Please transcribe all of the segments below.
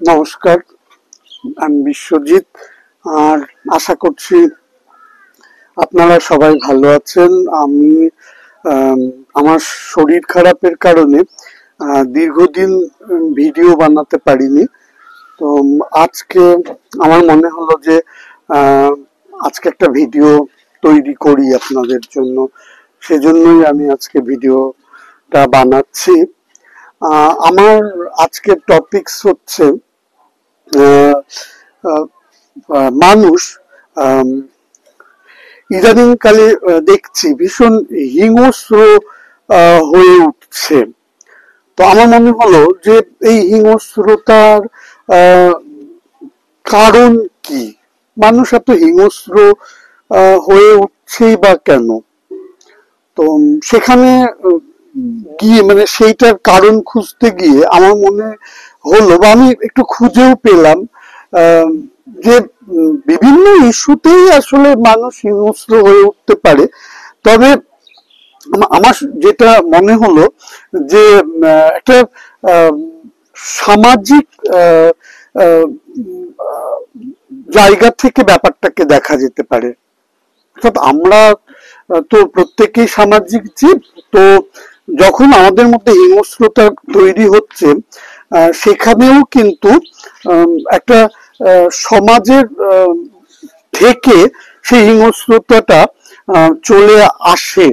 নমস্কার, আমি বিশ্বজিৎ। আর আশা করছি আপনারা সবাই ভালো আছেন। আমি আমার শরীর খারাপের কারণে দীর্ঘদিন ভিডিও বানাতে পারিনি। তো আজকে আমার মনে হলো যে আজকে একটা ভিডিও তৈরি করি আপনাদের জন্য, সেজন্যই আমি আজকে ভিডিওটা বানাচ্ছি। আমার আজকের টপিকস হচ্ছে মানুষ ইদানিংকালে দেখছি ভীষণ হিংস্র হয়ে উঠছে। তো আমার মনে হলো যে এই হিংস্রতার কারণ কি, মানুষ এত হিংস্র হয়ে উঠছেই বা কেন। তো সেখানে গিয়ে মানে সেইটার কারণ খুঁজতে গিয়ে আমার মনে হলো বা আমি একটু খুঁজেও পেলাম যে বিভিন্ন ইস্যুতেই আসলে মানুষ হিংস্র হয়ে উঠতে পারে। তবে আমার যেটা মনে হলো যে একটা সামাজিক জায়গা থেকে ব্যাপারটাকে দেখা যেতে পারে। অর্থাৎ আমরা তো প্রত্যেকেই সামাজিক জীব। তো যখন আমাদের মধ্যে হিংস্রতা তৈরি হচ্ছে, সেখানেও কিন্তু একটা সমাজের থেকে সেই হিংস্রতাটা চলে আসে।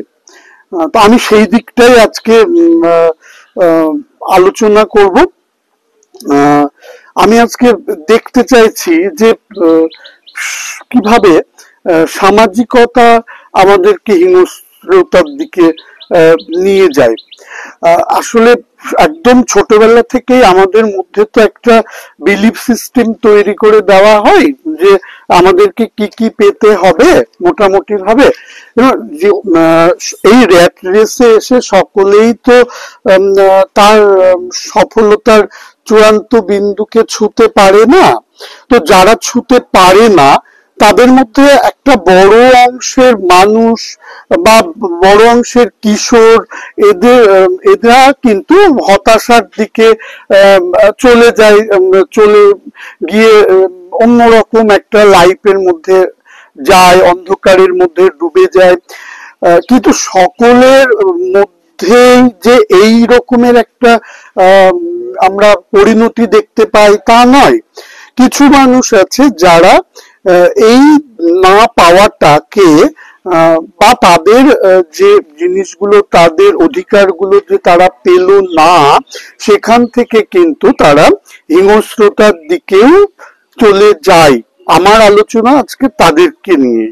তো আমি সেই দিকটাই আজকে আলোচনা করব। আমি আজকে দেখতে চাইছি যে কিভাবে সামাজিকতা আমাদেরকে হিংস্রতার দিকে নিয়ে যায়। আসলে একদম ছোটবেলা থেকেই আমাদের মধ্যে তো একটা বিলিফ সিস্টেম তৈরি করে দেওয়া হয় যে আমাদেরকে কি কি পেতে হবে মোটামুটি ভাবে। এই র্যাট রেসে এসে সকলেই তো তার সফলতার চূড়ান্ত বিন্দুকে ছুঁতে পারে না। তো যারা ছুঁতে পারে না তাদের মধ্যে একটা বড় অংশের মানুষ বা বড় অংশের কিশোর এরা কিন্তু হতাশার দিকে চলে যায়, চলে গিয়ে অন্যরকম একটা লাইফের মধ্যে যায়, অন্ধকারের মধ্যে ডুবে যায়। কিন্তু সকলের মধ্যেই যে এই রকমের একটা আমরা পরিণতি দেখতে পাই তা নয়। কিছু মানুষ আছে যারা এই না পাওয়াটাকে বা তাদের যে জিনিসগুলো, তাদের অধিকারগুলো যে তারা পেল না, সেখান থেকে কিন্তু তারা হিংস্রতার দিকেও চলে যায়। আমার আলোচনা আজকে তাদেরকে নিয়ে।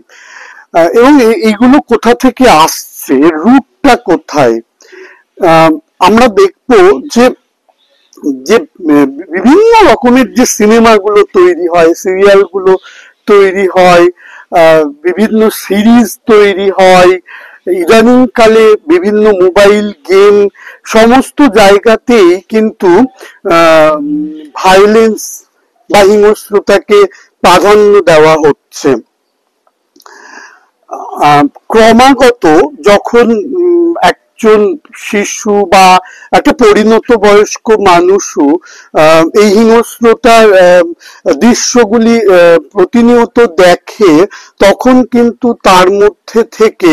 এবং এইগুলো কোথা থেকে আসছে, রুটটা কোথায়। আমরা দেখবো যে যে বিভিন্ন রকমের যে সিনেমাগুলো তৈরি হয়, সিরিয়ালগুলো তৈরি হয়, বিভিন্ন সিরিজ তৈরি হয়, ইদানিং কালে বিভিন্ন মোবাইল গেম, সমস্ত জায়গাতেই কিন্তু ভায়োলেন্স বা হিংস্রতাকে প্রাধান্য দেওয়া হচ্ছে। ক্রমাগত যখন একজন শিশু বা একটা পরিণত বয়স্ক মানুষও এই হিংস্রতার দৃশ্যগুলি প্রতিনিয়ত দেখে, তখন কিন্তু তার মধ্যে থেকে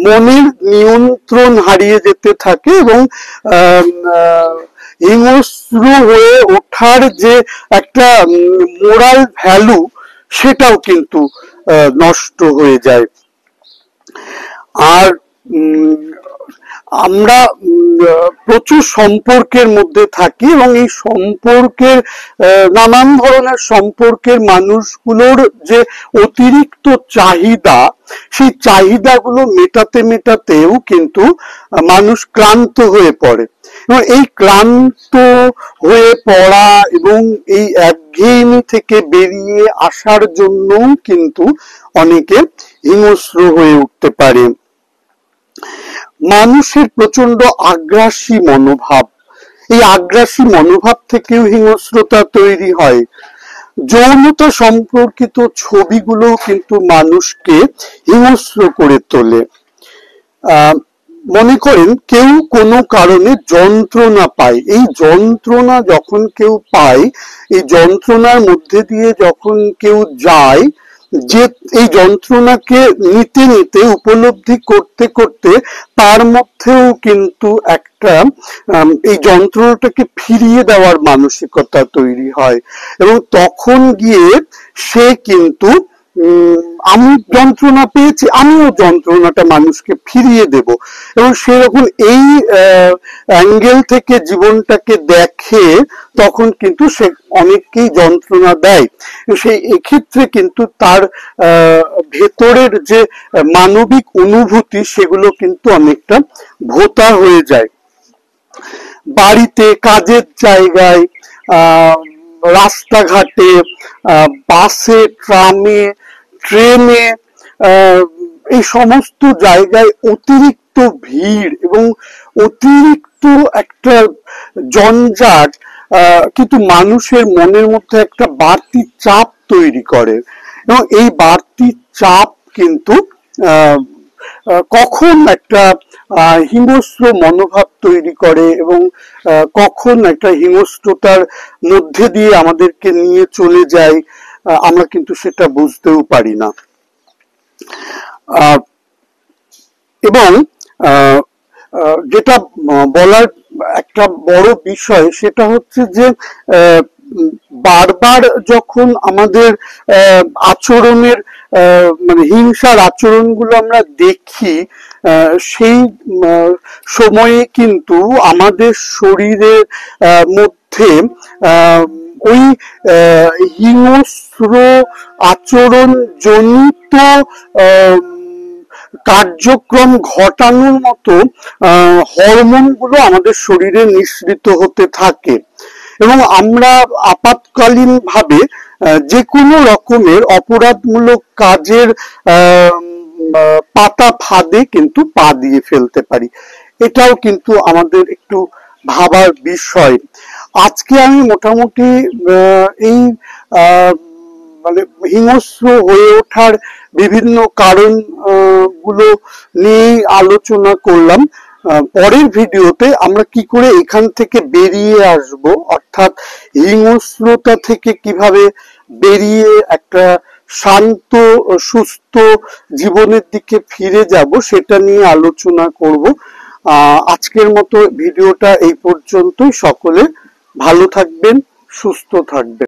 মনের নিয়ন্ত্রণ হারিয়ে যেতে থাকে এবং হিংস্র হয়ে ওঠার যে একটা মোরাল ভ্যালু, সেটাও কিন্তু নষ্ট হয়ে যায়। আর আমরা প্রচুর সম্পর্কের মধ্যে থাকি এবং এই সম্পর্কের নানান ধরনের সম্পর্কের মানুষগুলোর যে অতিরিক্ত চাহিদা, সেই চাহিদাগুলো মেটাতে মেটাতেও কিন্তু মানুষ ক্লান্ত হয়ে পড়ে। এবং এই ক্লান্ত হয়ে পড়া এবং এই একঘেয়েমি থেকে বেরিয়ে আসার জন্যও কিন্তু অনেকে হিংস্র হয়ে উঠতে পারে। মানুষের প্রচন্ড আগ্রাসী মনোভাব, এই আগ্রাসী মনোভাব থেকেও হিংস্রতা তৈরি হয়। যৌনতা সম্পর্কিত ছবিগুলো কিন্তু মানুষকে হিংস্র করে তোলে। মনে করেন কেউ কোনো কারণে যন্ত্রণা পায়, এই যন্ত্রণা যখন কেউ পায়, এই যন্ত্রণার মধ্যে দিয়ে যখন কেউ যায়, যে এই যন্ত্রণাকে নিতে নিতে উপলব্ধি করতে করতে তার মধ্যেও কিন্তু একটা এই যন্ত্রণাটাকে ফিরিয়ে দেওয়ার মানসিকতা তৈরি হয়, এবং তখন গিয়ে সে কিন্তু আমি যন্ত্রণা পেয়েছি, আমিও যন্ত্রণাটা মানুষকে ফিরিয়ে দেব, এবং সেরকম এই অ্যাঙ্গেল থেকে জীবনটাকে দেখে তখন কিন্তু সে অনেককেই যন্ত্রণা দেয়। সেই এক্ষেত্রে কিন্তু তার ভেতরের যে মানবিক অনুভূতি সেগুলো কিন্তু অনেকটা ভোঁতা হয়ে যায়। বাড়িতে, কাজের জায়গায়, রাস্তাঘাটে, বাসে, ট্রামে, ট্রেনে, এই সমস্ত জায়গায় অতিরিক্ত ভিড় এবং অতিরিক্ত একটা জঞ্জাট কিন্তু মানুষের মনের মধ্যে একটা বাড়তি চাপ তৈরি করে, এবং এই বাড়তি চাপ কিন্তু কখন একটা হিংস্র মনোভাব তৈরি করে এবং কখন একটা হিংস্রতার মধ্যে দিয়ে আমাদেরকে নিয়ে চলে যায়, আমরা কিন্তু সেটা বুঝতেও পারি না। এবং যেটা বলার একটা বড় বিষয় সেটা হচ্ছে যে বারবার যখন আমাদের আচরণের মানে হিংসার আচরণগুলো আমরা দেখি, সেই সময়ে কিন্তু আমাদের শরীরের মধ্যে ওই হিংস্র আচরণ জনিত কার্যক্রম ঘটানোর মতো হরমোনগুলো আমাদের শরীরে নিঃসৃত হতে থাকে, এবং আমরা আপাতকালীন ভাবে যে কোনো রকমের অপরাধমূলক কাজের পাতা ফাঁদে কিন্তু পা দিয়ে ফেলতে পারি। এটাও কিন্তু আমাদের একটু ভাবার বিষয়। আজকে আমি মোটামুটি এই মানে হিংস্র হয়ে ওঠার বিভিন্ন কারণ গুলো নিয়ে আলোচনা করলাম। পরের ভিডিওতে আমরা কি করে এখান থেকে বেরিয়ে আসব, অর্থাৎ হিংস্রতা থেকে কিভাবে বেরিয়ে একটা শান্ত সুস্থ জীবনের দিকে ফিরে যাব, সেটা নিয়ে আলোচনা করব। আজকের মতো ভিডিওটা এই পর্যন্তই। সকলে ভালো থাকবেন, সুস্থ থাকবেন।